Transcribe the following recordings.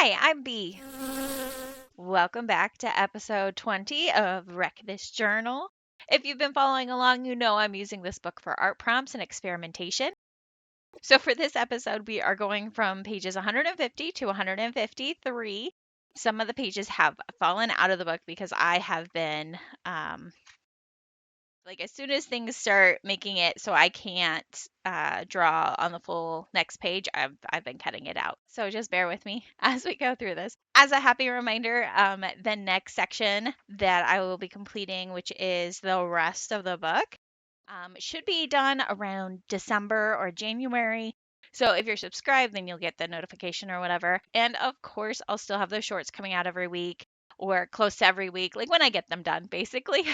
Hi, I'm Bee. Welcome back to episode 20 of Wreck This Journal. If you've been following along, you know I'm using this book for art prompts and experimentation. So for this episode, we are going from pages 150 to 153. Some of the pages have fallen out of the book because I have been as soon as things start making it so I can't draw on the full next page, I've been cutting it out. So just bear with me as we go through this. As a happy reminder, the next section that I will be completing, which is the rest of the book, should be done around December or January. So if you're subscribed, then you'll get the notification or whatever. And of course, I'll still have those shorts coming out every week or close to every week, like when I get them done, basically.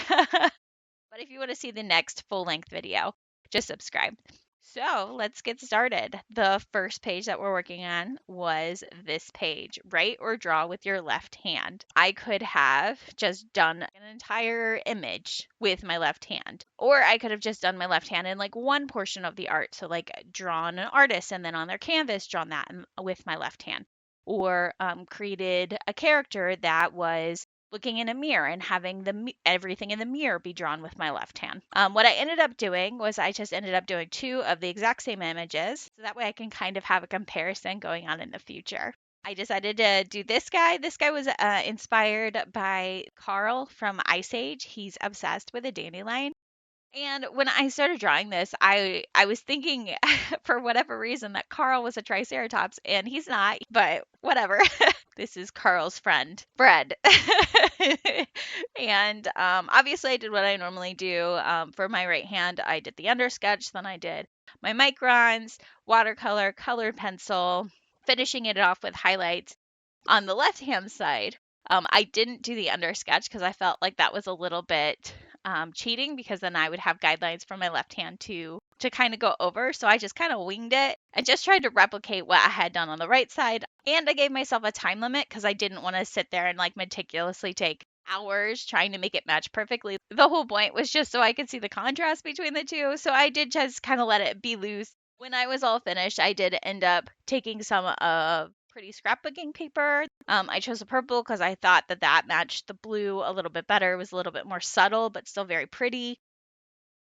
But if you want to see the next full-length video, just subscribe. So let's get started. The first page that we're working on was this page, write or draw with your left hand. I could have just done an entire image with my left hand, or I could have just done my left hand in like one portion of the art. So like drawn an artist and then on their canvas drawn that with my left hand, or created a character that was looking in a mirror and having everything in the mirror be drawn with my left hand. What I ended up doing was I just ended up doing two of the exact same images, so that way I can kind of have a comparison going on in the future. I decided to do this guy. This guy was inspired by Carl from Ice Age. He's obsessed with a dandelion. And when I started drawing this, I was thinking for whatever reason that Carl was a triceratops, and he's not, but whatever. This is Carl's friend, Fred. And obviously I did what I normally do. For my right hand, I did the undersketch, then I did my microns, watercolor, colored pencil, finishing it off with highlights. On the left-hand side, I didn't do the undersketch because I felt like that was a little bit cheating, because then I would have guidelines for my left hand to kind of go over. So I just kind of winged it and just tried to replicate what I had done on the right side. And I gave myself a time limit because I didn't want to sit there and like meticulously take hours trying to make it match perfectly. The whole point was just so I could see the contrast between the two. So I did just kind of let it be loose. When I was all finished, I did end up taking some of pretty scrapbooking paper. I chose a purple because I thought that matched the blue a little bit better. It was a little bit more subtle, but still very pretty.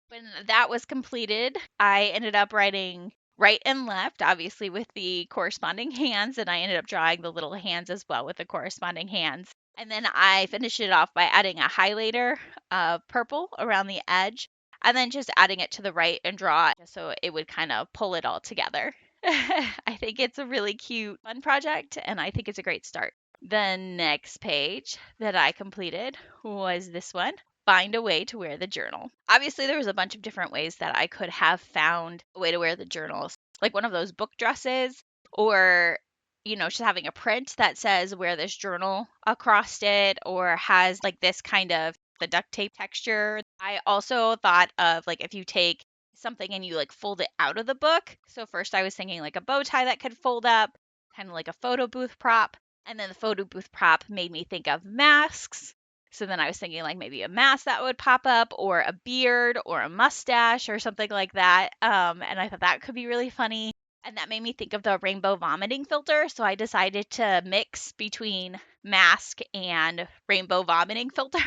When that was completed, I ended up writing right and left, obviously with the corresponding hands, and I ended up drawing the little hands as well with the corresponding hands. And then I finished it off by adding a highlighter of purple around the edge, and then just adding it to the right and draw it so it would kind of pull it all together. I think it's a really cute, fun project, and I think it's a great start. The next page that I completed was this one, find a way to wear the journal. Obviously, there was a bunch of different ways that I could have found a way to wear the journals, like one of those book dresses, or just having a print that says wear this journal across it, or has like this kind of the duct tape texture. I also thought of like if you take something and you like fold it out of the book. So first I was thinking like a bow tie that could fold up, kind of like a photo booth prop. And then the photo booth prop made me think of masks. So then I was thinking like maybe a mask that would pop up, or a beard or a mustache or something like that. And I thought that could be really funny. And that made me think of the rainbow vomiting filter. So I decided to mix between mask and rainbow vomiting filter.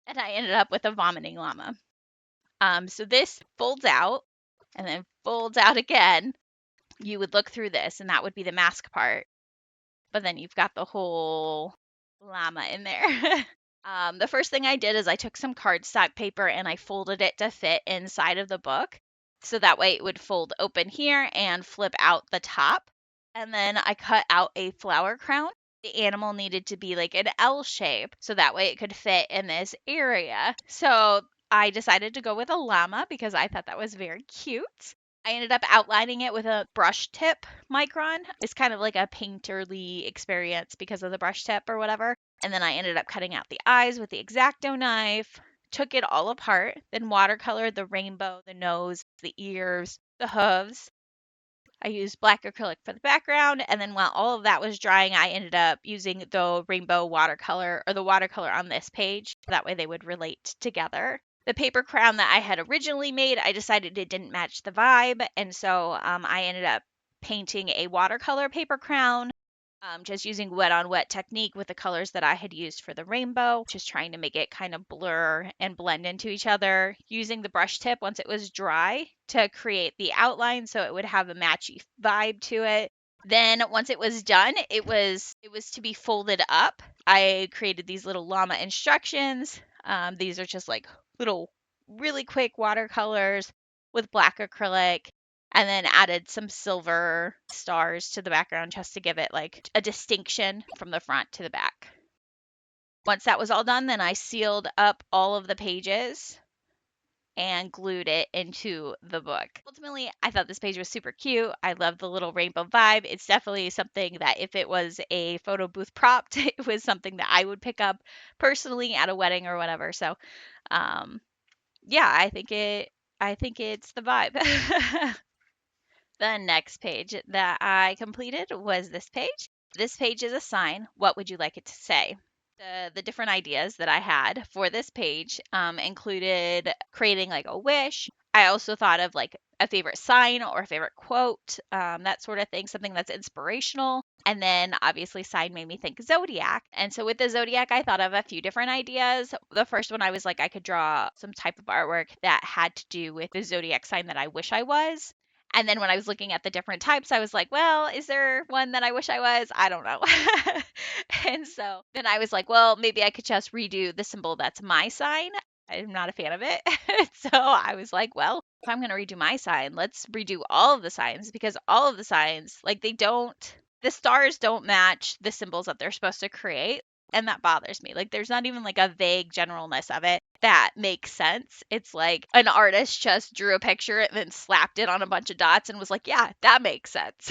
And I ended up with a vomiting llama. So this folds out and then folds out again. You would look through this, and that would be the mask part. But then you've got the whole llama in there. The first thing I did is I took some cardstock paper and I folded it to fit inside of the book. So that way it would fold open here and flip out the top. And then I cut out a flower crown. The animal needed to be like an L shape, so that way it could fit in this area. So I decided to go with a llama because I thought that was very cute. I ended up outlining it with a brush tip micron. It's kind of like a painterly experience because of the brush tip or whatever. And then I ended up cutting out the eyes with the X-Acto knife, took it all apart, then watercolored the rainbow, the nose, the ears, the hooves. I used black acrylic for the background, and then while all of that was drying, I ended up using the rainbow watercolor, or the watercolor on this page. That way they would relate together. The paper crown that I had originally made, I decided it didn't match the vibe, and so I ended up painting a watercolor paper crown. just using wet on wet technique with the colors that I had used for the rainbow, just trying to make it kind of blur and blend into each other, using the brush tip once it was dry to create the outline so it would have a matchy vibe to it. Then once it was done, it was to be folded up. I created these little llama instructions. These are just like little really quick watercolors with black acrylic, and then added some silver stars to the background just to give it like a distinction from the front to the back. Once that was all done, then I sealed up all of the pages and glued it into the book. Ultimately, I thought this page was super cute. I love the little rainbow vibe. It's definitely something that if it was a photo booth prop, it was something that I would pick up personally at a wedding or whatever. So, yeah, I think it's the vibe. The next page that I completed was this page. This page is a sign. What would you like it to say? The different ideas that I had for this page included creating like a wish. I also thought of like a favorite sign or a favorite quote, that sort of thing, something that's inspirational. And then obviously sign made me think zodiac. And so with the zodiac, I thought of a few different ideas. The first one, I was like, I could draw some type of artwork that had to do with the zodiac sign that I wish I was. And then when I was looking at the different types, I was like, well, is there one that I wish I was? I don't know. And so then I was like, well, maybe I could just redo the symbol that's my sign. I'm not a fan of it. So I was like, well, if I'm going to redo my sign, let's redo all of the signs, because all of the signs, like the stars don't match the symbols that they're supposed to create. And that bothers me. Like, there's not even like a vague generalness of it that makes sense. It's like an artist just drew a picture and then slapped it on a bunch of dots and was like, yeah, that makes sense.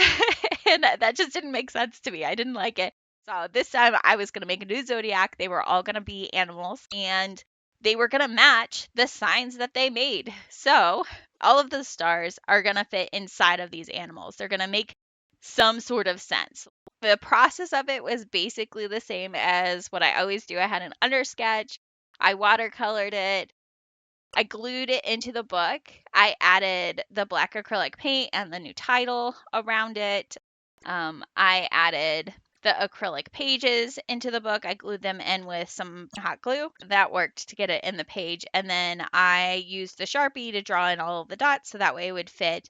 And that just didn't make sense to me. I didn't like it. So this time I was going to make a new zodiac. They were all going to be animals and they were going to match the signs that they made. So all of the stars are going to fit inside of these animals. They're going to make some sort of sense. The process of it was basically the same as what I always do. I had an undersketch, I watercolored it, I glued it into the book. I added the black acrylic paint and the new title around it. I added the acrylic pages into the book. I glued them in with some hot glue. That worked to get it in the page. And then I used the Sharpie to draw in all of the dots so that way it would fit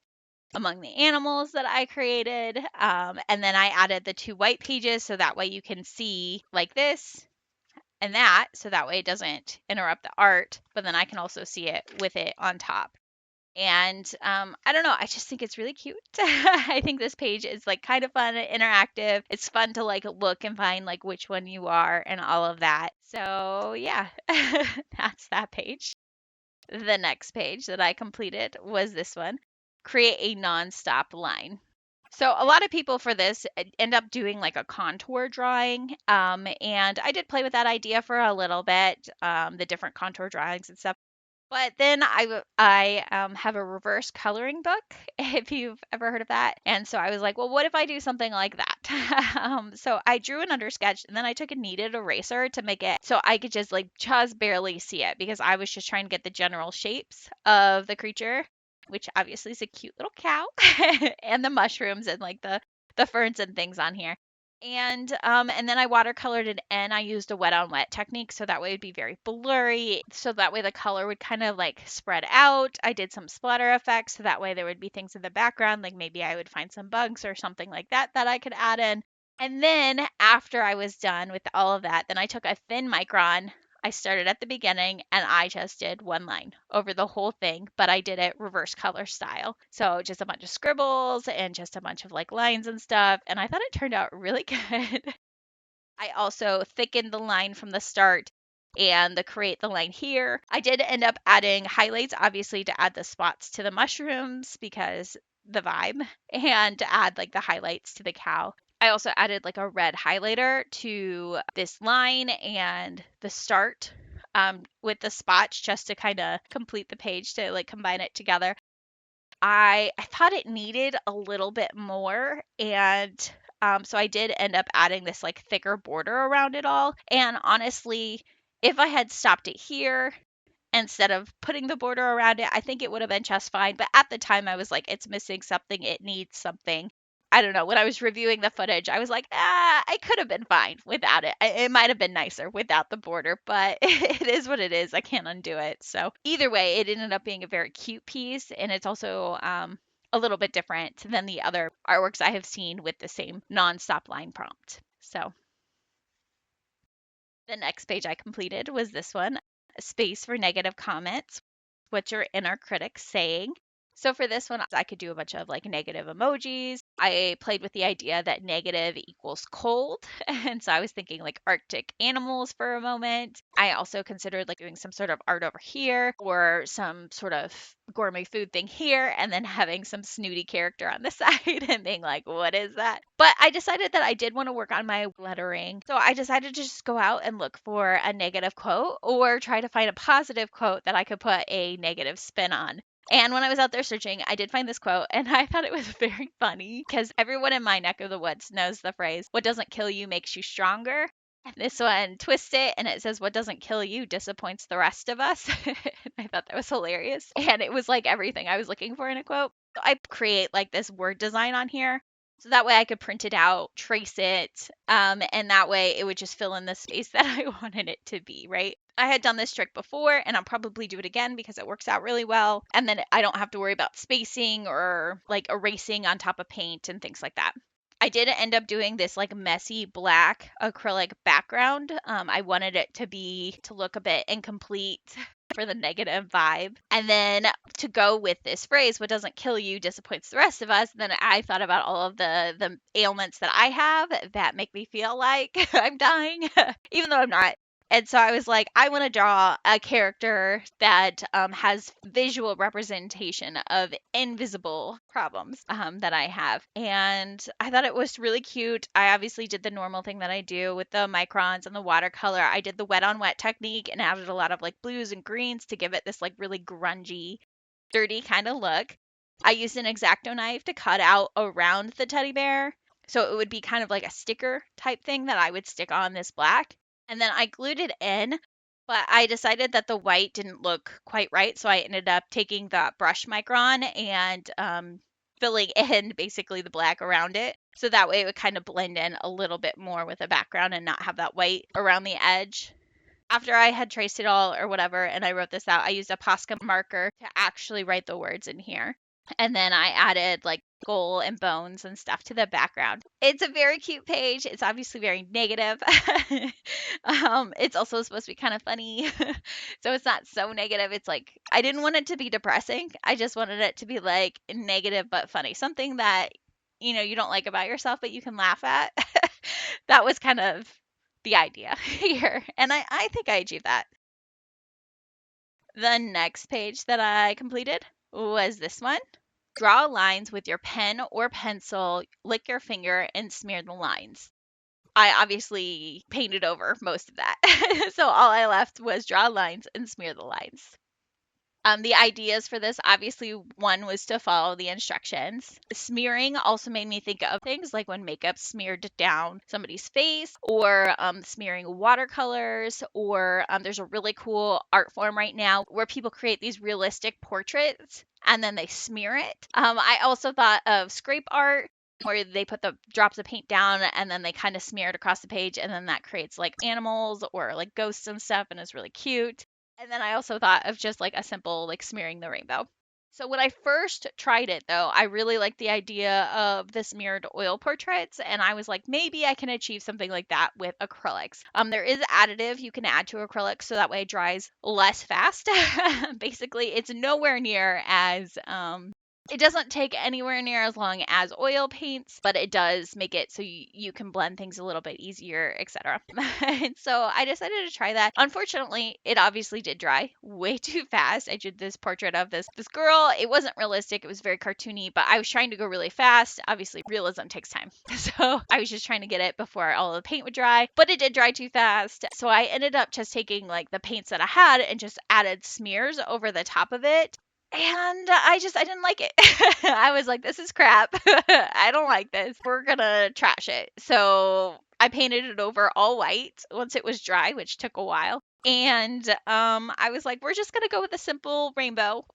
among the animals that I created. And then I added the 2 white pages so that way you can see like this and that, so that way it doesn't interrupt the art, but then I can also see it with it on top. And I don't know, I just think it's really cute. I think this page is like kind of fun and interactive. It's fun to like look and find like which one you are and all of that. So yeah, that's that page. The next page that I completed was this one. Create a non-stop line. So a lot of people for this end up doing like a contour drawing. And I did play with that idea for a little bit, the different contour drawings and stuff. But then I have a reverse coloring book, if you've ever heard of that. And so I was like, well, what if I do something like that? So I drew an undersketch and then I took a kneaded eraser to make it so I could just barely see it, because I was just trying to get the general shapes of the creature, which obviously is a cute little cow, and the mushrooms and like the ferns and things on here. And then I watercolored it and I used a wet on wet technique so that way it'd be very blurry. So that way the color would kind of like spread out. I did some splatter effects so that way there would be things in the background, like maybe I would find some bugs or something like that that I could add in. And then after I was done with all of that, then I took a thin micron. I started at the beginning and I just did one line over the whole thing, but I did it reverse color style. So just a bunch of scribbles and just a bunch of like lines and stuff. And I thought it turned out really good. I also thickened the line from the start and the create the line here. I did end up adding highlights, obviously, to add the spots to the mushrooms because the vibe, and to add like the highlights to the cow. I also added like a red highlighter to this line and the start with the spots just to kind of complete the page, to like combine it together. I thought it needed a little bit more, and so I did end up adding this like thicker border around it all. And honestly, if I had stopped it here instead of putting the border around it, I think it would have been just fine. But at the time, I was like, it's missing something. It needs something. I don't know, when I was reviewing the footage, I was like, I could have been fine without it. It might have been nicer without the border, but it is what it is. I can't undo it. So either way, it ended up being a very cute piece, and it's also a little bit different than the other artworks I have seen with the same non-stop line prompt. So the next page I completed was this one, Space for Negative Comments. What's your inner critic saying? So for this one, I could do a bunch of like negative emojis. I played with the idea that negative equals cold. And so I was thinking like Arctic animals for a moment. I also considered like doing some sort of art over here or some sort of gourmet food thing here and then having some snooty character on the side and being like, what is that? But I decided that I did want to work on my lettering. So I decided to just go out and look for a negative quote or try to find a positive quote that I could put a negative spin on. And when I was out there searching, I did find this quote, and I thought it was very funny because everyone in my neck of the woods knows the phrase, what doesn't kill you makes you stronger. And this one twists it, and it says, what doesn't kill you disappoints the rest of us. I thought that was hilarious. And it was like everything I was looking for in a quote. So I create like this word design on here. So that way I could print it out, trace it, and that way it would just fill in the space that I wanted it to be, right? I had done this trick before, and I'll probably do it again because it works out really well. And then I don't have to worry about spacing or like erasing on top of paint and things like that. I did end up doing this like messy black acrylic background. I wanted it to look a bit incomplete for the negative vibe. And then to go with this phrase, what doesn't kill you disappoints the rest of us, then I thought about all of the ailments that I have that make me feel like I'm dying, even though I'm not. And so I was like, I want to draw a character that has visual representation of invisible problems that I have. And I thought it was really cute. I obviously did the normal thing that I do with the microns and the watercolor. I did the wet on wet technique and added a lot of like blues and greens to give it this like really grungy, dirty kind of look. I used an X-Acto knife to cut out around the teddy bear. So it would be kind of like a sticker type thing that I would stick on this black. And then I glued it in, but I decided that the white didn't look quite right. So I ended up taking the brush micron and filling in basically the black around it. So that way it would kind of blend in a little bit more with the background and not have that white around the edge. After I had traced it all or whatever, and I wrote this out, I used a Posca marker to actually write the words in here. And then I added like skull and bones and stuff to the background. It's a very cute page. It's obviously very negative. It's also supposed to be kind of funny. So it's not so negative. It's like, I didn't want it to be depressing. I just wanted it to be like negative but funny. Something that, you don't like about yourself, but you can laugh at. That was kind of the idea here. And I think I achieved that. The next page that I completed was this one. Draw lines with your pen or pencil, lick your finger, and smear the lines. I obviously painted over most of that. So all I left was draw lines and smear the lines. The ideas for this, obviously, one was to follow the instructions. Smearing also made me think of things like when makeup smeared down somebody's face, or smearing watercolors, or there's a really cool art form right now where people create these realistic portraits and then they smear it. I also thought of scrape art, where they put the drops of paint down and then they kind of smear it across the page, and then that creates like animals or like ghosts and stuff, and it's really cute. And then I also thought of just like a simple like smearing the rainbow. So when I first tried it though, I really liked the idea of the smeared oil portraits, and I was like, maybe I can achieve something like that with acrylics. There is additive you can add to acrylics so that way it dries less fast. Basically, it's nowhere near as it doesn't take anywhere near as long as oil paints, but it does make it so you can blend things a little bit easier, etc. And so I decided to try that. Unfortunately, it obviously did dry way too fast. I did this portrait of this girl. It wasn't realistic. It was very cartoony, but I was trying to go really fast. Obviously, realism takes time. So I was just trying to get it before all the paint would dry, but it did dry too fast. So I ended up just taking like the paints that I had and just added smears over the top of it. And I didn't like it. I was like, this is crap. I don't like this. We're gonna trash it. So I painted it over all white once it was dry, which took a while. And I was like, we're just gonna go with a simple rainbow.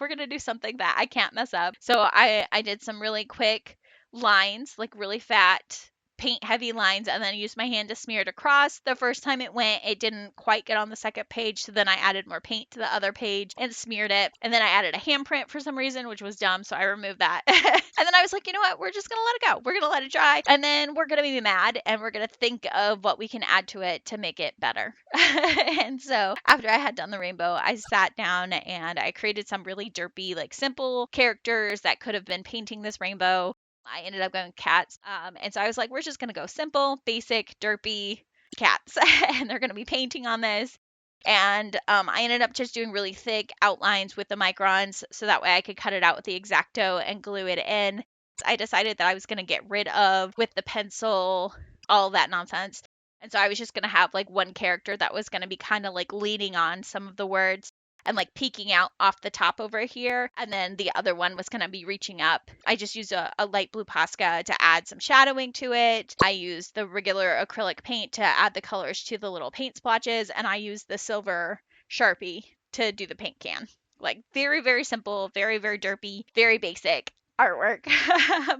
We're gonna do something that I can't mess up. So I did some really quick lines, like really fat, paint heavy lines, and then used my hand to smear it across. The first time it went, it didn't quite get on the second page, so then I added more paint to the other page and smeared it. And then I added a handprint for some reason, which was dumb, so I removed that. And then I was like, you know what? We're just gonna let it go. We're gonna let it dry, and then we're gonna be mad, and we're gonna think of what we can add to it to make it better. And so after I had done the rainbow, I sat down and I created some really derpy, like simple characters that could have been painting this rainbow. I ended up going cats. And so I was like, we're just going to go simple, basic, derpy cats. And they're going to be painting on this. And I ended up just doing really thick outlines with the microns so that way I could cut it out with the X-Acto and glue it in. I decided that I was going to get rid of, with the pencil, all that nonsense. And so I was just going to have like one character that was going to be kind of like leaning on some of the words and like peeking out off the top over here. And then the other one was going to be reaching up. I just used a light blue Posca to add some shadowing to it. I used the regular acrylic paint to add the colors to the little paint splotches. And I used the silver Sharpie to do the paint can. Like very, very simple, very, very derpy, very basic artwork.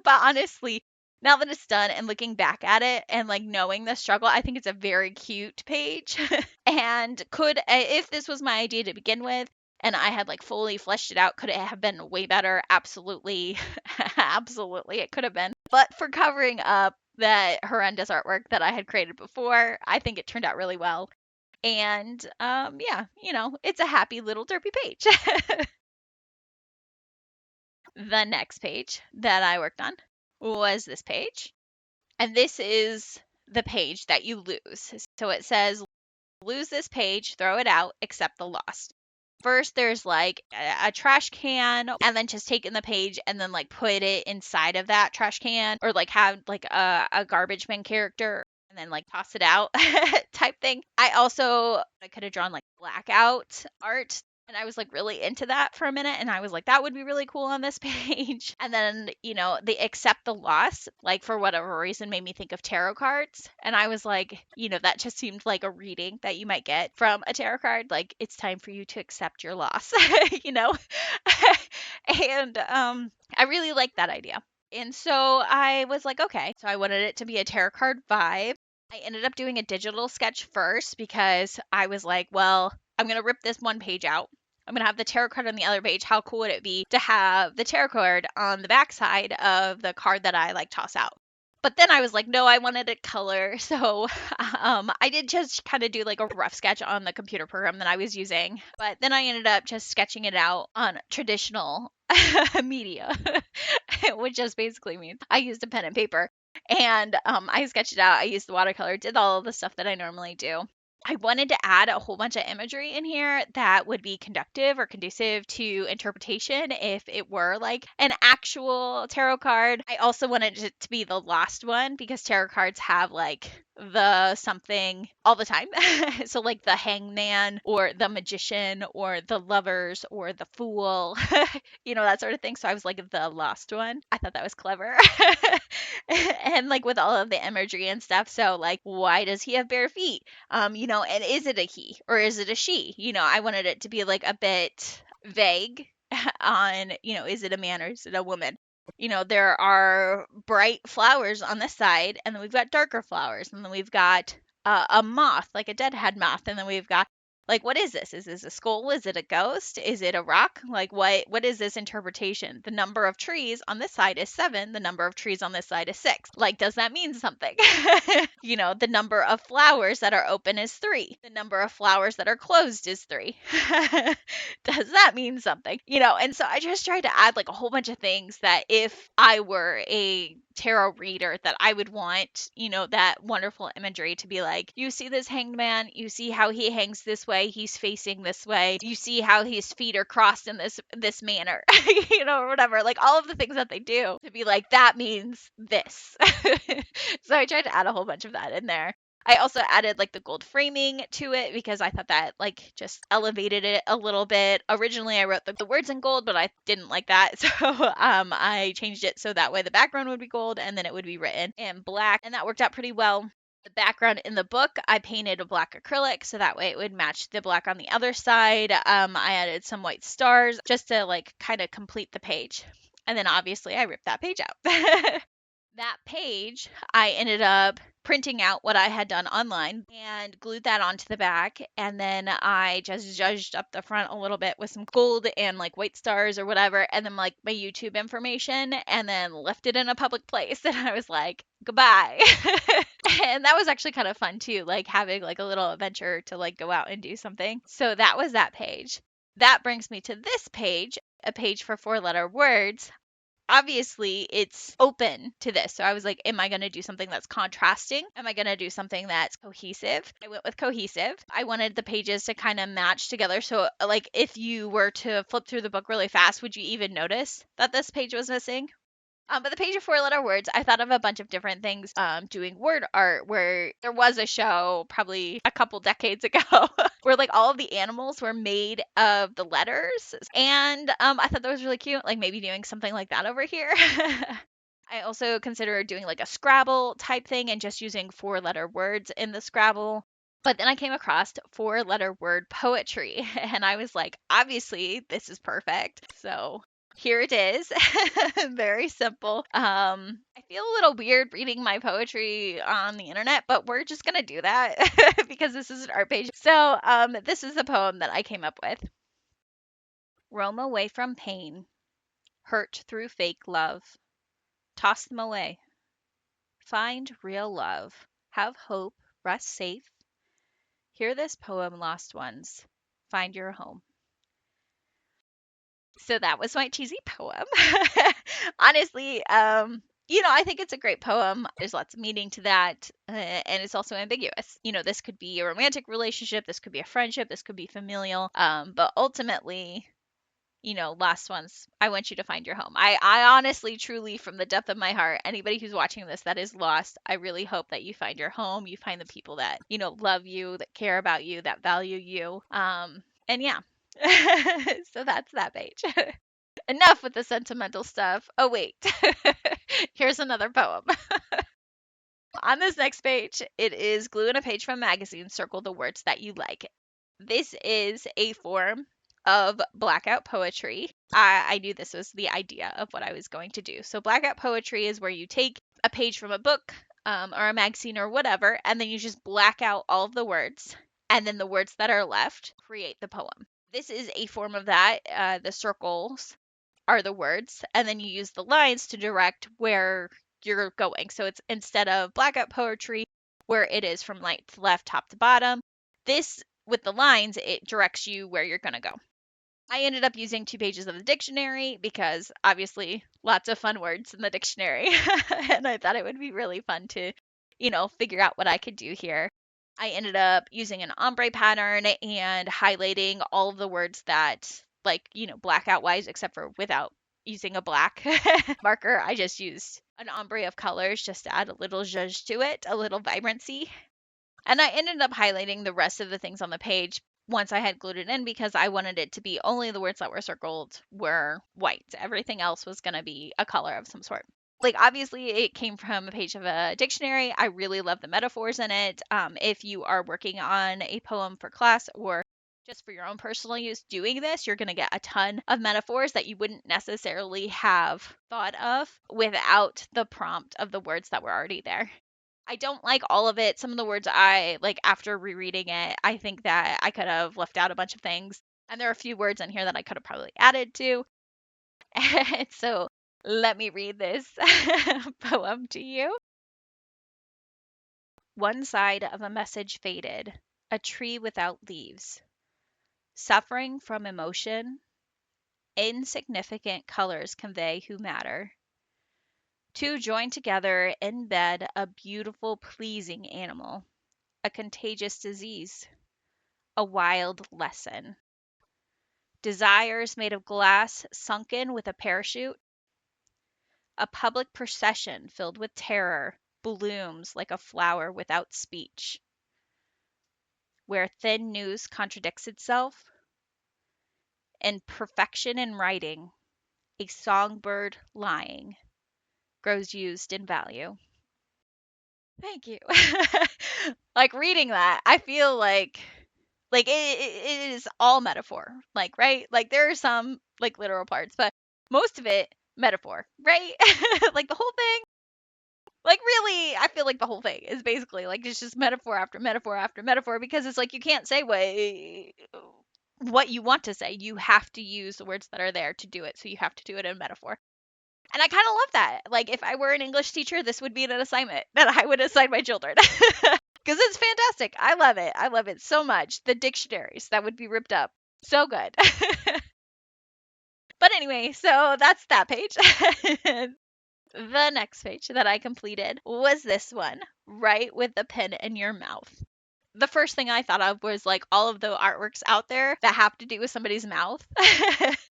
But honestly, now that it's done and looking back at it and like knowing the struggle, I think it's a very cute page. And if this was my idea to begin with and I had like fully fleshed it out, could it have been way better? Absolutely. Absolutely, it could have been. But for covering up that horrendous artwork that I had created before, I think it turned out really well. And yeah, it's a happy little derpy page. The next page that I worked on was this page. And this is the page that you lose. So it says, lose this page, throw it out, accept the loss. First, there's like a trash can, and then just taking the page and then like put it inside of that trash can, or like have like a garbage bin character and then like toss it out type thing. I could have drawn like blackout art. And I was like really into that for a minute. And I was like, that would be really cool on this page. And then, the accept the loss, like for whatever reason, made me think of tarot cards. And I was like, that just seemed like a reading that you might get from a tarot card. Like, it's time for you to accept your loss, And I really liked that idea. And so I was like, okay. So I wanted it to be a tarot card vibe. I ended up doing a digital sketch first because I was like, well, I'm going to rip this one page out. I'm going to have the tarot card on the other page. How cool would it be to have the tarot card on the back side of the card that I like toss out? But then I was like, no, I wanted it color. So I did just kind of do like a rough sketch on the computer program that I was using. But then I ended up just sketching it out on traditional media, which just basically means I used a pen and paper. And I sketched it out. I used the watercolor, did all of the stuff that I normally do. I wanted to add a whole bunch of imagery in here that would be conductive or conducive to interpretation if it were like an actual tarot card. I also wanted it to be the last one because tarot cards have like the something all the time. So like the hangman or the magician or the lovers or the fool, that sort of thing. So I was like the last one. I thought that was clever. And like with all of the imagery and stuff. So like, why does he have bare feet? And is it a he or is it a she? I wanted it to be like a bit vague on, is it a man or is it a woman? There are bright flowers on this side, and then we've got darker flowers, and then we've got a moth, like a deadhead moth, and then we've got like, what is this? Is this a skull? Is it a ghost? Is it a rock? Like, what is this interpretation? The number of trees on this side is 7. The number of trees on this side is 6. Like, does that mean something? The number of flowers that are open is 3. The number of flowers that are closed is 3. Does that mean something? And so I just tried to add like a whole bunch of things that if I were a tarot reader that I would want, that wonderful imagery to be like, you see this hanged man, you see how he hangs this way, he's facing this way, you see how his feet are crossed in this manner, or whatever, like all of the things that they do to be like, that means this. So I tried to add a whole bunch of that in there. I also added like the gold framing to it because I thought that like just elevated it a little bit. Originally I wrote the words in gold, but I didn't like that. So I changed it so that way the background would be gold and then it would be written in black, and that worked out pretty well. The background in the book, I painted a black acrylic so that way it would match the black on the other side. I added some white stars just to like kind of complete the page. And then obviously I ripped that page out. That page, I ended up printing out what I had done online and glued that onto the back. And then I just zhuzhed up the front a little bit with some gold and like white stars or whatever. And then like my YouTube information and then left it in a public place. And I was like, goodbye. And that was actually kind of fun too, like having like a little adventure to like go out and do something. So that was that page. That brings me to this page, a page for 4-letter words. Obviously it's open to this. So I was like, am I going to do something that's contrasting? Am I going to do something that's cohesive? I went with cohesive. I wanted the pages to kind of match together. So like if you were to flip through the book really fast, would you even notice that this page was missing? But the page of 4-letter words, I thought of a bunch of different things doing word art where there was a show probably a couple decades ago where like all of the animals were made of the letters. And I thought that was really cute, like maybe doing something like that over here. I also considered doing like a Scrabble type thing and just using 4-letter words in the Scrabble. But then I came across 4-letter word poetry and I was like, obviously this is perfect. So here it is. Very simple. I feel a little weird reading my poetry on the internet, but we're just going to do that because this is an art page. So this is the poem that I came up with. Roam away from pain, hurt through fake love. Toss them away. Find real love. Have hope. Rest safe. Hear this poem, lost ones. Find your home. So that was my cheesy poem. Honestly, I think it's a great poem. There's lots of meaning to that, and it's also ambiguous. This could be a romantic relationship, this could be a friendship, this could be familial, but ultimately, last ones, I want you to find your home. I honestly, truly, from the depth of my heart, anybody who's watching this that is lost, I really hope that you find your home, you find the people that, love you, that care about you, that value you. And yeah. So that's that page. Enough with the sentimental stuff. Oh, wait. Here's another poem. On this next page, it is glue in a page from a magazine. Circle the words that you like. This is a form of blackout poetry. I knew this was the idea of what I was going to do. So, blackout poetry is where you take a page from a book or a magazine or whatever, and then you just black out all of the words. And then the words that are left create the poem. This is a form of that. The circles are the words, and then you use the lines to direct where you're going. So it's instead of blackout poetry, where it is from right to left, top to bottom, this with the lines, it directs you where you're going to go. I ended up using 2 pages of the dictionary because obviously lots of fun words in the dictionary. And I thought it would be really fun to, figure out what I could do here. I ended up using an ombre pattern and highlighting all of the words that, like, blackout wise, except for without using a black marker. I just used an ombre of colors just to add a little zhuzh to it, a little vibrancy. And I ended up highlighting the rest of the things on the page once I had glued it in because I wanted it to be only the words that were circled were white. Everything else was going to be a color of some sort. Like, obviously, it came from a page of a dictionary. I really love the metaphors in it. If you are working on a poem for class or just for your own personal use doing this, you're going to get a ton of metaphors that you wouldn't necessarily have thought of without the prompt of the words that were already there. I don't like all of it. Some of the words I like after rereading it, I think that I could have left out a bunch of things. And there are a few words in here that I could have probably added to. And so let me read this poem to you. One side of a message faded, a tree without leaves. Suffering from emotion, insignificant colors convey who matter. Two joined together in bed, a beautiful, pleasing animal, a contagious disease, a wild lesson. Desires made of glass sunken with a parachute, a public procession filled with terror blooms like a flower without speech. Where thin news contradicts itself, and perfection in writing, a songbird lying, grows used in value. Thank you. Like reading that, I feel like it is all metaphor. Like, right? Like there are some like literal parts, but most of it metaphor, right? Like the whole thing Like, really, I feel like the whole thing is basically like it's just metaphor after metaphor after metaphor, because it's like you can't say what you want to say. You have to use the words that are there to do it. So you have to do it in metaphor. And I kind of love that. Like, if I were an English teacher, this would be an assignment that I would assign my children. Because it's fantastic. I love it. I love it so much. The dictionaries that would be ripped up. So good. But anyway, so that's that page. The next page that I completed was this one, Write with the pen in your mouth. The first thing I thought of was like all of the artworks out there that have to do with somebody's mouth.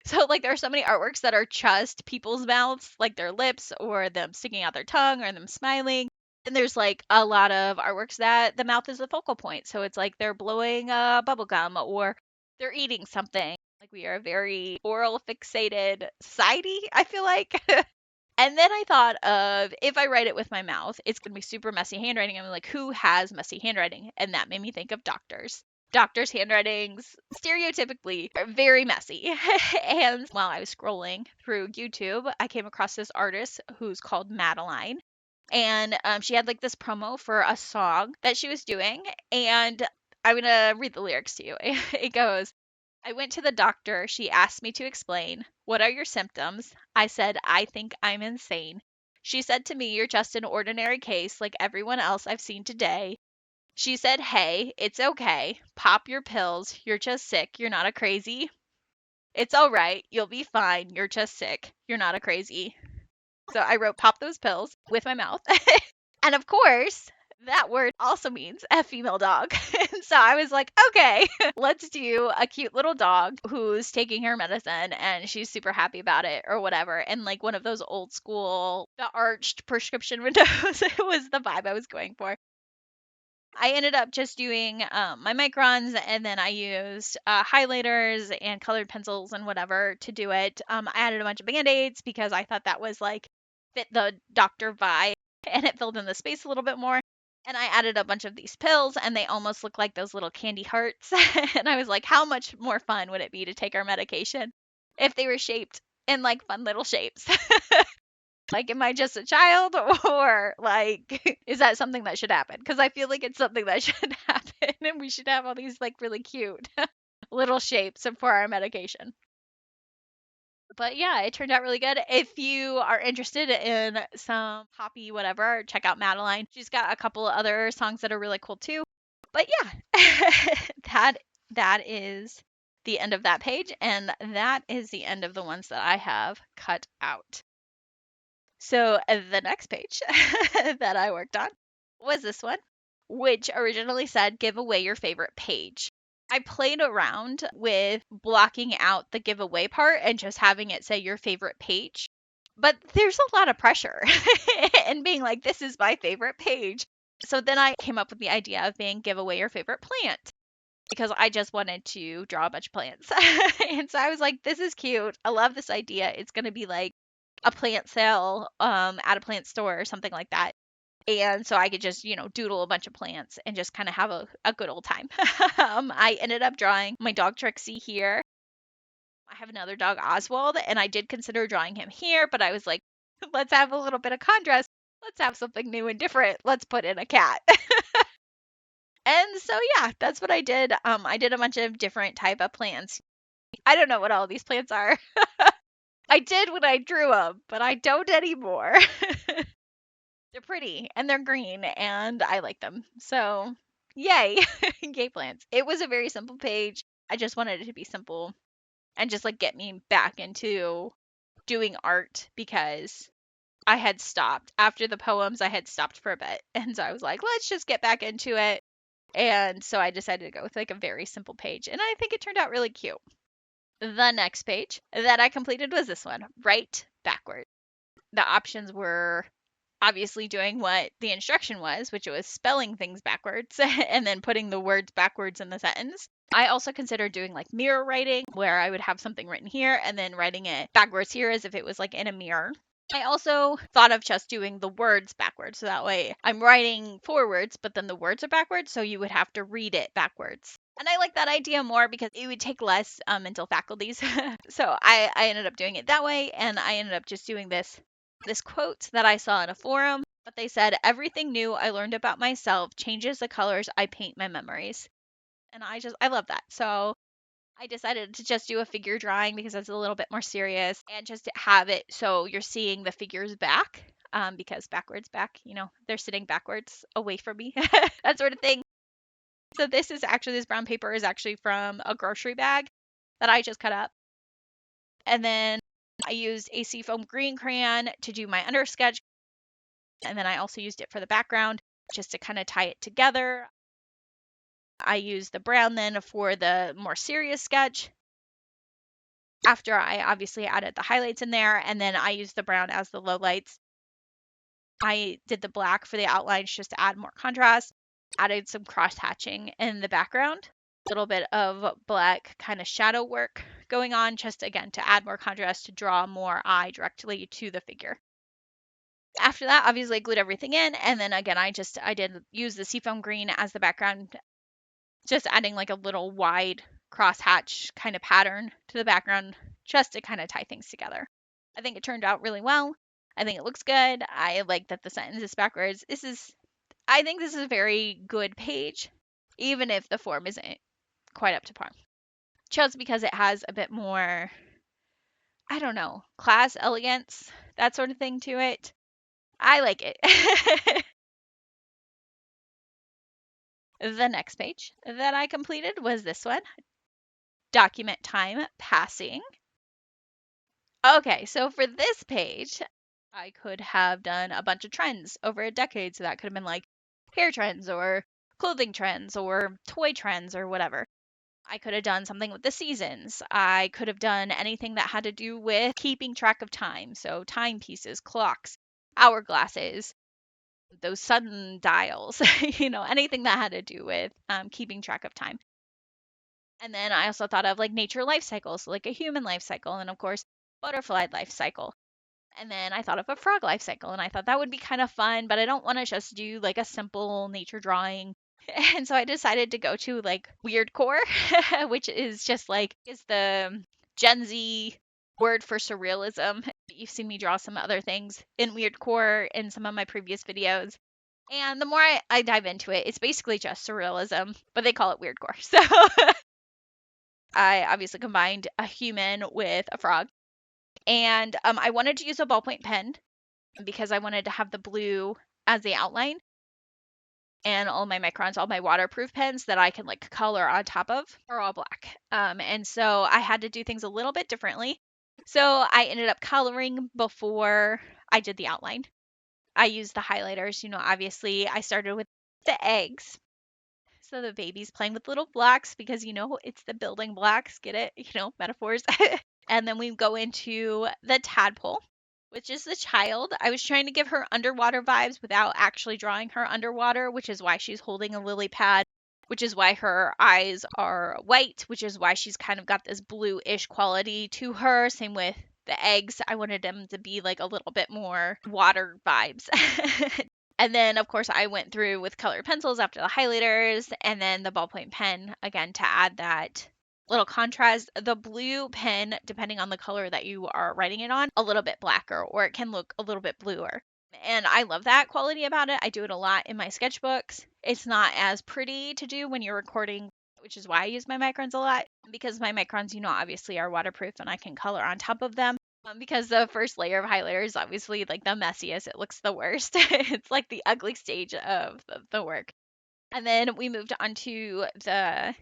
So like there are so many artworks that are just people's mouths, like their lips or them sticking out their tongue or them smiling. And there's like a lot of artworks that the mouth is the focal point. So it's like they're blowing bubble gum or they're eating something. Like we are a very oral fixated society, I feel like. And then I thought of, if I write it with my mouth, it's going to be super messy handwriting. I'm like, who has messy handwriting? And that made me think of doctors. Doctors' handwritings, stereotypically, are very messy. And while I was scrolling through YouTube, I came across this artist who's called Madelline. And she had like this promo for a song that she was doing. And I'm going to read the lyrics to you. It goes, I went to the doctor. She asked me to explain. What are your symptoms? I said, I think I'm insane. She said to me, you're just an ordinary case like everyone else I've seen today. She said, hey, it's okay. Pop your pills. You're just sick. You're not a crazy. It's all right. You'll be fine. You're just sick. You're not a crazy. So I wrote pop those pills with my mouth. And of course, that word also means a female dog. And so I was like, okay, let's do a cute little dog who's taking her medicine and she's super happy about it or whatever. And like one of those old school, the arched prescription windows was the vibe I was going for. I ended up just doing my microns, and then I used highlighters and colored pencils and whatever to do it. I added a bunch of band-aids because I thought that was like fit the doctor vibe, and it filled in the space a little bit more. And I added a bunch of these pills, and they almost look like those little candy hearts. And I was like, how much more fun would it be to take our medication if they were shaped in like fun little shapes? Like, am I just a child, or like, is that something that should happen? Because I feel like it's something that should happen, and we should have all these like really cute little shapes for our medication. But yeah, it turned out really good. If you are interested in some poppy whatever, check out Madeline. She's got a couple of other songs that are really cool too. But yeah, that is the end of that page, and that is the end of the ones that I have cut out. So the next page that I worked on was this one, which originally said give away your favorite page. I played around with blocking out the giveaway part and just having it say your favorite page. But there's a lot of pressure in being like, this is my favorite page. So then I came up with the idea of being give away your favorite plant, because I just wanted to draw a bunch of plants. And so I was like, this is cute. I love this idea. It's going to be like a plant sale at a plant store or something like that. And so I could just, doodle a bunch of plants and just kind of have a good old time. I ended up drawing my dog Trixie here. I have another dog, Oswald, and I did consider drawing him here, but I was like, let's have a little bit of contrast. Let's have something new and different. Let's put in a cat. And so, yeah, that's what I did. I did a bunch of different type of plants. I don't know what all these plants are. I did when I drew them, but I don't anymore. They're pretty and they're green and I like them. So, yay, yay plants. It was a very simple page. I just wanted it to be simple and just like get me back into doing art, because I had stopped after the poems. I had stopped for a bit. And so I was like, let's just get back into it. And so I decided to go with like a very simple page, and I think it turned out really cute. The next page that I completed was this one, Write Backward. The options were obviously doing what the instruction was, which was spelling things backwards and then putting the words backwards in the sentence. I also considered doing like mirror writing, where I would have something written here and then writing it backwards here as if it was like in a mirror. I also thought of just doing the words backwards, so that way I'm writing forwards, but then the words are backwards, so you would have to read it backwards. And I like that idea more because it would take less mental faculties. So I ended up doing it that way, and I ended up just doing this quote that I saw in a forum But they said, everything new I learned about myself changes the colors I paint my memories. And I love that. So I decided to just do a figure drawing because it's a little bit more serious and just to have it so you're seeing the figures back. Because backwards back, they're sitting backwards away from me, that sort of thing. So this brown paper is actually from a grocery bag that I just cut up. And then I used a seafoam green crayon to do my under sketch. And then I also used it for the background just to kind of tie it together. I used the brown then for the more serious sketch. After I obviously added the highlights in there, and then I used the brown as the lowlights. I did the black for the outlines just to add more contrast. Added some cross hatching in the background. A little bit of black kind of shadow work going on just again to add more contrast to draw more eye directly to the figure. After that, obviously I glued everything in, and then again I did use the seafoam green as the background, just adding like a little wide crosshatch kind of pattern to the background just to kind of tie things together. I think it turned out really well. I think it looks good. I like that the sentence is backwards. I think this is a very good page, even if the form isn't quite up to par. Just because it has a bit more, I don't know, class, elegance, that sort of thing to it. I like it. The next page that I completed was this one. Document time passing. Okay, so for this page, I could have done a bunch of trends over a decade. So that could have been like hair trends or clothing trends or toy trends or whatever. I could have done something with the seasons. I could have done anything that had to do with keeping track of time. So timepieces, clocks, hourglasses, those sundials, anything that had to do with keeping track of time. And then I also thought of like nature life cycles, so like a human life cycle, and of course, butterfly life cycle. And then I thought of a frog life cycle, and I thought that would be kind of fun, but I don't want to just do like a simple nature drawing. And so I decided to go to like weirdcore, which is just like is the Gen Z word for surrealism. You've seen me draw some other things in weirdcore in some of my previous videos. And the more I dive into it, it's basically just surrealism, but they call it weirdcore. So I obviously combined a human with a frog. And I wanted to use a ballpoint pen because I wanted to have the blue as the outline. And all my microns, all my waterproof pens that I can like color on top of are all black. And so I had to do things a little bit differently. So I ended up coloring before I did the outline. I used the highlighters. Obviously I started with the eggs. So the baby's playing with little blocks because, it's the building blocks. Get it? Metaphors. And then we go into the tadpole, which is the child. I was trying to give her underwater vibes without actually drawing her underwater, which is why she's holding a lily pad, which is why her eyes are white, which is why she's kind of got this blue-ish quality to her. Same with the eggs. I wanted them to be like a little bit more water vibes. And then, of course, I went through with colored pencils after the highlighters and then the ballpoint pen again to add that little contrast. The blue pen, depending on the color that you are writing it on, a little bit blacker or it can look a little bit bluer. And I love that quality about it. I do it a lot in my sketchbooks. It's not as pretty to do when you're recording, which is why I use my microns a lot because my microns, obviously are waterproof and I can color on top of them. Because the first layer of highlighter is obviously like the messiest. It looks the worst. It's like the ugly stage of the work. And then we moved on to the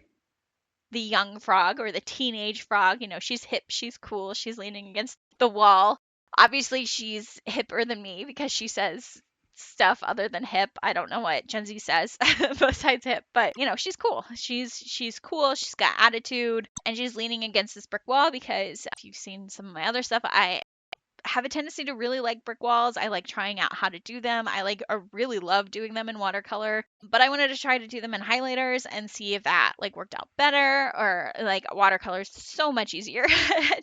young frog or the teenage frog. She's hip, she's cool, she's leaning against the wall. Obviously, she's hipper than me because she says stuff other than hip. I don't know what Gen Z says besides hip, but she's cool. She's cool. She's got attitude, and she's leaning against this brick wall because if you've seen some of my other stuff, I have a tendency to really like brick walls. I like trying out how to do them. I really love doing them in watercolor, but I wanted to try to do them in highlighters and see if that worked out better, or watercolor is so much easier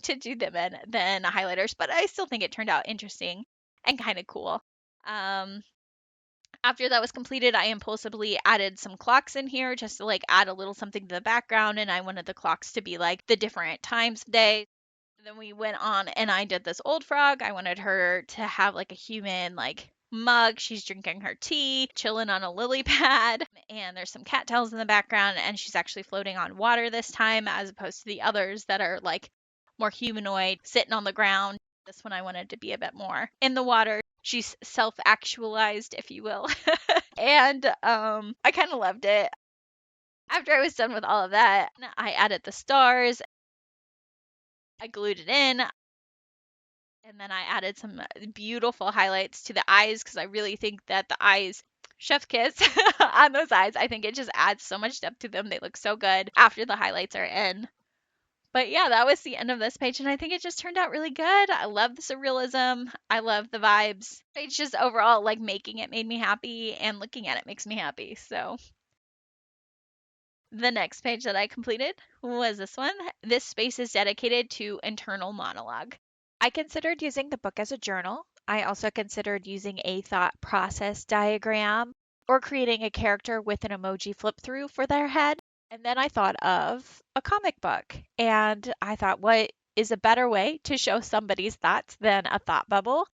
to do them in than highlighters, but I still think it turned out interesting and kind of cool. After that was completed, I impulsively added some clocks in here just to add a little something to the background, and I wanted the clocks to be the different times of day. Then we went on and I did this old frog. I wanted her to have a human mug. She's drinking her tea, chilling on a lily pad, and there's some cattails in the background, and she's actually floating on water this time as opposed to the others that are like more humanoid, sitting on the ground. This one I wanted to be a bit more in the water. She's self-actualized, if you will. And I kind of loved it. After I was done with all of that, I added the stars. I glued it in, and then I added some beautiful highlights to the eyes because I really think that the eyes, chef's kiss on those eyes, I think it just adds so much depth to them. They look so good after the highlights are in. But yeah, that was the end of this page, and I think it just turned out really good. I love the surrealism. I love the vibes. It's just overall, like, making it made me happy, and looking at it makes me happy. So the next page that I completed was this one. This space is dedicated to internal monologue. I considered using the book as a journal. I also considered using a thought process diagram or creating a character with an emoji flip through for their head. And then I thought of a comic book. And I thought, what is a better way to show somebody's thoughts than a thought bubble?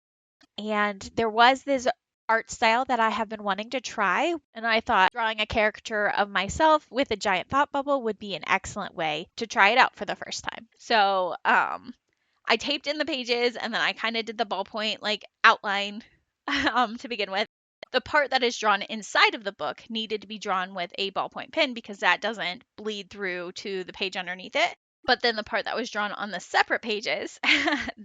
And there was this art style that I have been wanting to try. And I thought drawing a caricature of myself with a giant thought bubble would be an excellent way to try it out for the first time. So, I taped in the pages and then I kind of did the ballpoint like outline to begin with. The part that is drawn inside of the book needed to be drawn with a ballpoint pen because that doesn't bleed through to the page underneath it. But then the part that was drawn on the separate pages,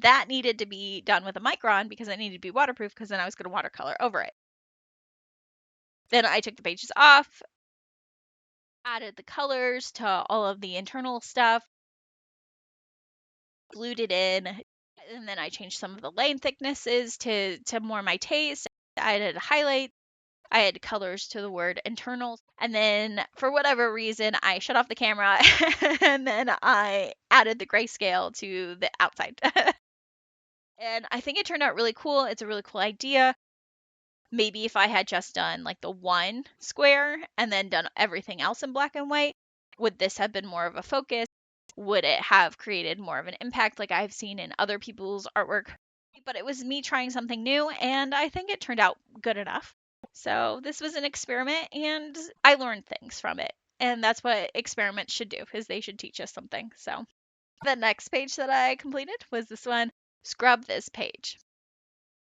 that needed to be done with a micron because it needed to be waterproof because then I was going to watercolor over it. Then I took the pages off, added the colors to all of the internal stuff, glued it in, and then I changed some of the line thicknesses to more my taste. I added highlights. I added colors to the word internal. And then for whatever reason, I shut off the camera and then I added the grayscale to the outside. And I think it turned out really cool. It's a really cool idea. Maybe if I had just done like the one square and then done everything else in black and white, would this have been more of a focus? Would it have created more of an impact like I've seen in other people's artwork? But it was me trying something new, and I think it turned out good enough. So this was an experiment, and I learned things from it. And that's what experiments should do, is they should teach us something. So the next page that I completed was this one, Scrub This Page.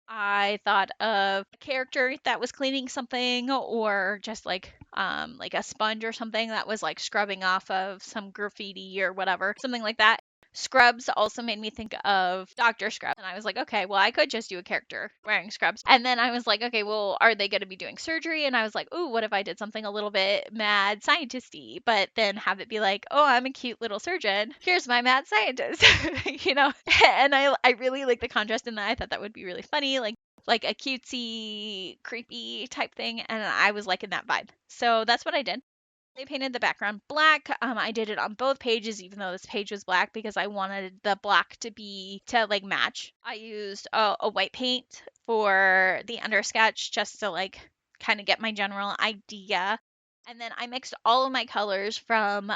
I thought of a character that was cleaning something or just like a sponge or something that was like scrubbing off of some graffiti or whatever, something like that. Scrubs also made me think of Dr. Scrubs. And I was like, okay, well, I could just do a character wearing scrubs. And then I was like, okay, well, are they going to be doing surgery? And I was like, ooh, what if I did something a little bit mad scientist-y, but then have it be like, oh, I'm a cute little surgeon. Here's my mad scientist, you know? And I really like the contrast in that. I thought that would be really funny, like a cutesy, creepy type thing. And I was liking that vibe. So that's what I did. I painted the background black. I did it on both pages, even though this page was black, because I wanted the black to like match. I used a white paint for the undersketch just to like kind of get my general idea. And then I mixed all of my colors from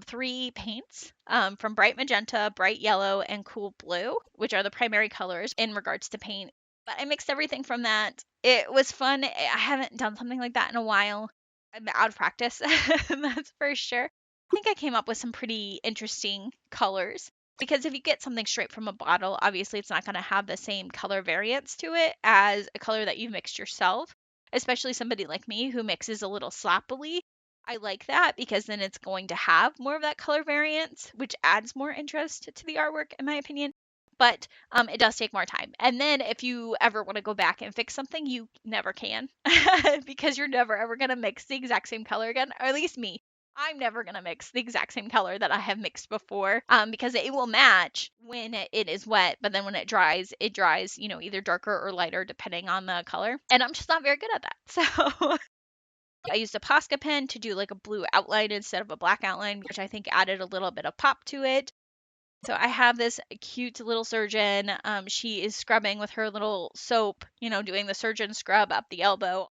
3 paints, from bright magenta, bright yellow, and cool blue, which are the primary colors in regards to paint. But I mixed everything from that. It was fun. I haven't done something like that in a while. I'm out of practice, that's for sure. I think I came up with some pretty interesting colors because if you get something straight from a bottle, obviously it's not going to have the same color variance to it as a color that you've mixed yourself, especially somebody like me who mixes a little sloppily. I like that because then it's going to have more of that color variance, which adds more interest to the artwork, in my opinion. But it does take more time. And then if you ever want to go back and fix something, you never can because you're never ever going to mix the exact same color again, or at least me. I'm never going to mix the exact same color that I have mixed before because it will match when it is wet, but then when it dries, either darker or lighter depending on the color. And I'm just not very good at that. So I used a Posca pen to do like a blue outline instead of a black outline, which I think added a little bit of pop to it. So I have this cute little surgeon. She is scrubbing with her little soap, doing the surgeon scrub up the elbow.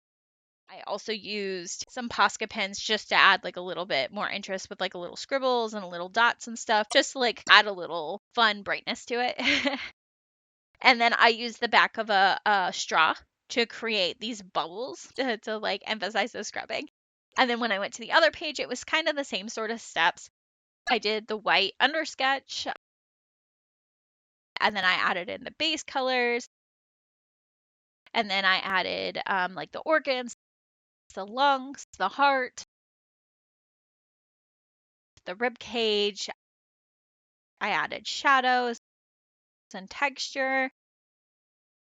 I also used some Posca pens just to add like a little bit more interest with like a little scribbles and a little dots and stuff, just to like add a little fun brightness to it. And then I used the back of a straw to create these bubbles to like emphasize the scrubbing. And then when I went to the other page, it was kind of the same sort of steps. I did the white undersketch, and then I added in the base colors, and then I added like the organs, the lungs, the heart, the rib cage. I added shadows and texture.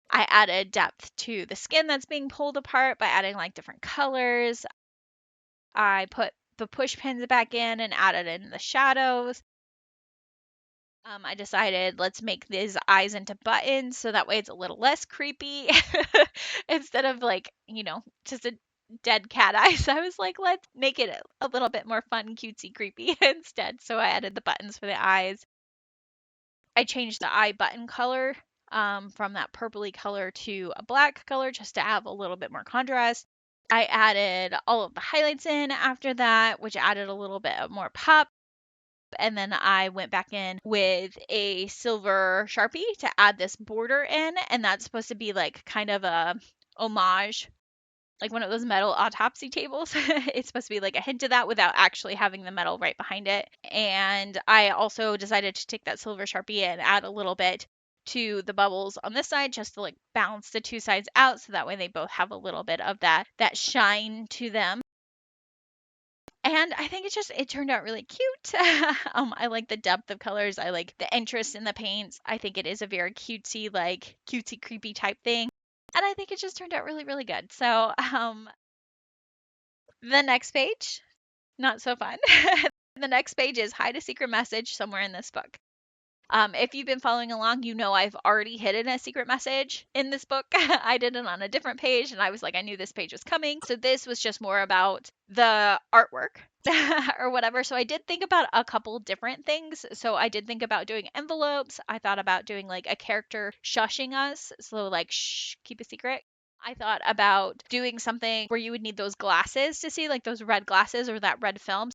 I added depth to the skin that's being pulled apart by adding like different colors. I put the push pins back in and added in the shadows. I decided let's make these eyes into buttons so that way it's a little less creepy instead of like, just a dead cat eyes. I was like, let's make it a little bit more fun, cutesy, creepy instead. So I added the buttons for the eyes. I changed the eye button color from that purpley color to a black color just to have a little bit more contrast. I added all of the highlights in after that, which added a little bit more pop. And then I went back in with a silver Sharpie to add this border in. And that's supposed to be like kind of a homage, like one of those metal autopsy tables. It's supposed to be like a hint of that without actually having the metal right behind it. And I also decided to take that silver Sharpie and add a little bit to the bubbles on this side just to like balance the two sides out so that way they both have a little bit of that shine to them. And I think it turned out really cute. I like the depth of colors. I like the interest in the paints. I think it is a very cutesy, like cutesy, creepy type thing. And I think it just turned out really, really good. So, the next page, not so fun. The next page is hide a secret message somewhere in this book. If you've been following along, you know I've already hidden a secret message in this book. I did it on a different page, and I was like, I knew this page was coming. So this was just more about the artwork or whatever. So I did think about a couple different things. So I did think about doing envelopes. I thought about doing like a character shushing us. So like, shh, keep a secret. I thought about doing something where you would need those glasses to see, like those red glasses or that red film.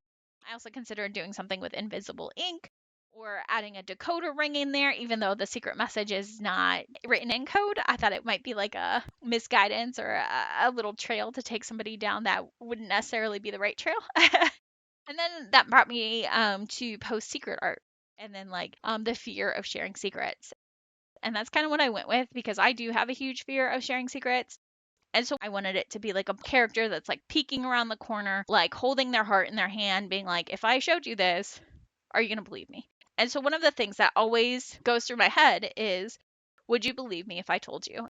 I also considered doing something with invisible ink or adding a decoder ring in there, even though the secret message is not written in code. I thought it might be like a misguidance or a little trail to take somebody down that wouldn't necessarily be the right trail. And then that brought me to post secret art and then like the fear of sharing secrets. And that's kind of what I went with because I do have a huge fear of sharing secrets. And so I wanted it to be like a character that's like peeking around the corner, like holding their heart in their hand, being like, if I showed you this, are you going to believe me? And so one of the things that always goes through my head is, would you believe me if I told you?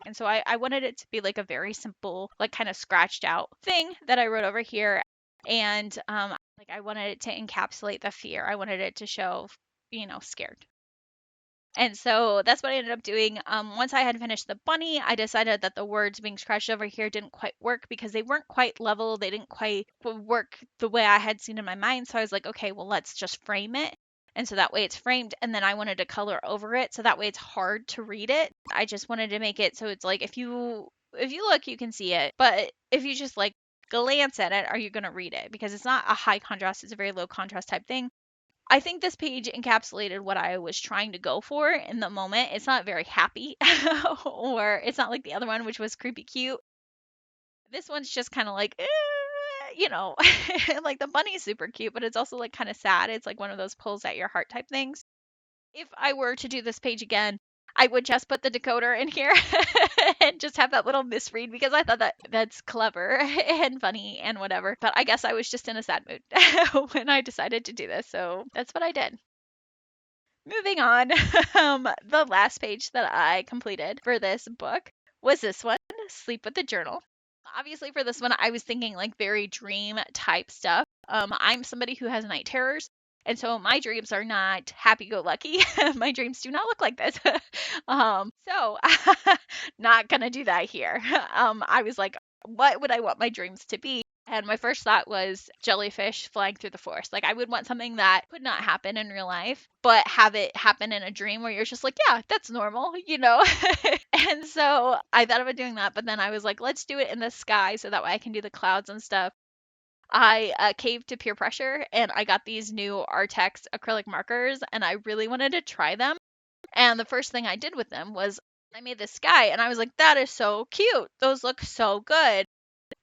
And so I wanted it to be like a very simple, like kind of scratched out thing that I wrote over here. And like I wanted it to encapsulate the fear. I wanted it to show, scared. And so that's what I ended up doing. Once I had finished the bunny, I decided that the words being scratched over here didn't quite work because they weren't quite level. They didn't quite work the way I had seen in my mind. So I was like, okay, well, let's just frame it. And so that way it's framed. And then I wanted to color over it. So that way it's hard to read it. I just wanted to make it so it's like if you look, you can see it. But if you just like glance at it, are you going to read it? Because it's not a high contrast. It's a very low contrast type thing. I think this page encapsulated what I was trying to go for in the moment. It's not very happy, or it's not like the other one, which was creepy cute. This one's just kind of like, like the bunny's super cute, but it's also like kind of sad. It's like one of those pulls at your heart type things. If I were to do this page again, I would just put the decoder in here and just have that little misread because I thought that's clever and funny and whatever. But I guess I was just in a sad mood when I decided to do this. So that's what I did. Moving on, the last page that I completed for this book was this one, Sleep with the Journal. Obviously for this one, I was thinking like very dream type stuff. I'm somebody who has night terrors. And so my dreams are not happy-go-lucky. My dreams do not look like this. So not gonna do that here. I was like, what would I want my dreams to be? And my first thought was jellyfish flying through the forest. Like I would want something that could not happen in real life, but have it happen in a dream where you're just like, yeah, that's normal, And so I thought about doing that, but then I was like, let's do it in the sky so that way I can do the clouds and stuff. I caved to peer pressure and I got these new Artex acrylic markers and I really wanted to try them. And the first thing I did with them was I made the sky and I was like, that is so cute. Those look so good.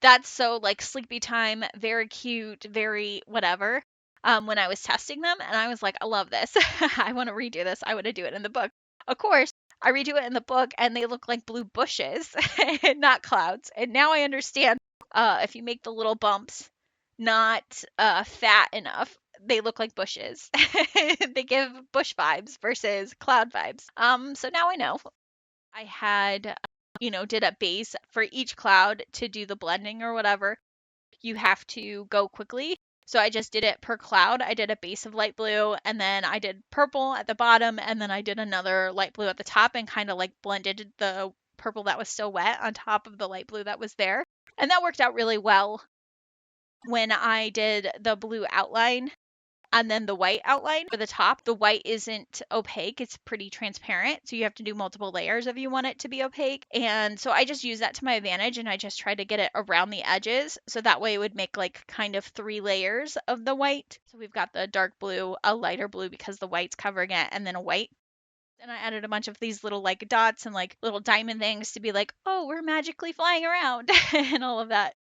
That's so like sleepy time, very cute, very whatever. When I was testing them, and I was like, I love this. I want to redo this. I want to do it in the book. Of course, I redo it in the book, and they look like blue bushes, not clouds. And now I understand. If you make the little bumps not fat enough, they look like bushes. They give bush vibes versus cloud vibes. So now I know. I had, did a base for each cloud to do the blending or whatever. You have to go quickly. So I just did it per cloud. I did a base of light blue and then I did purple at the bottom and then I did another light blue at the top and kind of like blended the purple that was still wet on top of the light blue that was there. And that worked out really well. When I did the blue outline and then the white outline for the top, the white isn't opaque, it's pretty transparent, so you have to do multiple layers if you want it to be opaque. And so I just use that to my advantage and I just try to get it around the edges, so that way it would make like kind of 3 layers of the white. So we've got the dark blue, a lighter blue because the white's covering it, and then a white. And I added a bunch of these little like dots and like little diamond things to be like, oh, we're magically flying around and all of that.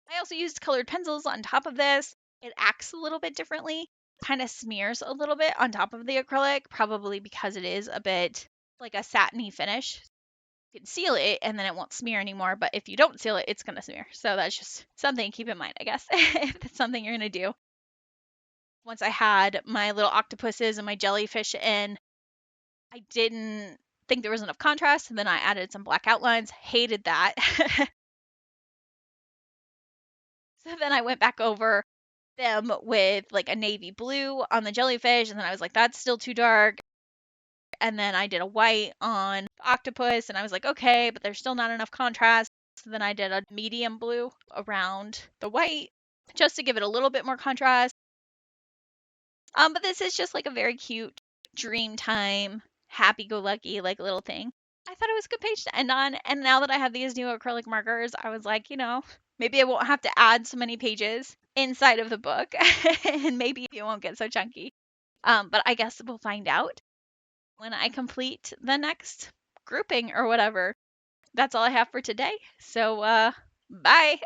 I also used colored pencils on top of this. It acts a little bit differently, kind of smears a little bit on top of the acrylic, probably because it is a bit like a satiny finish. You can seal it and then it won't smear anymore, but if you don't seal it, it's going to smear. So that's just something to keep in mind, I guess, if that's something you're going to do. Once I had my little octopuses and my jellyfish in, I didn't think there was enough contrast, and then I added some black outlines. Hated that. So then I went back over them with like a navy blue on the jellyfish, and then I was like, that's still too dark. And then I did a white on the octopus, and I was like, okay, but there's still not enough contrast. So then I did a medium blue around the white just to give it a little bit more contrast. But this is just like a very cute dream time, happy-go-lucky like little thing. I thought it was a good page to end on, and now that I have these new acrylic markers, I was like, maybe I won't have to add so many pages inside of the book, and maybe it won't get so chunky. But I guess we'll find out when I complete the next grouping or whatever. That's all I have for today. So, bye.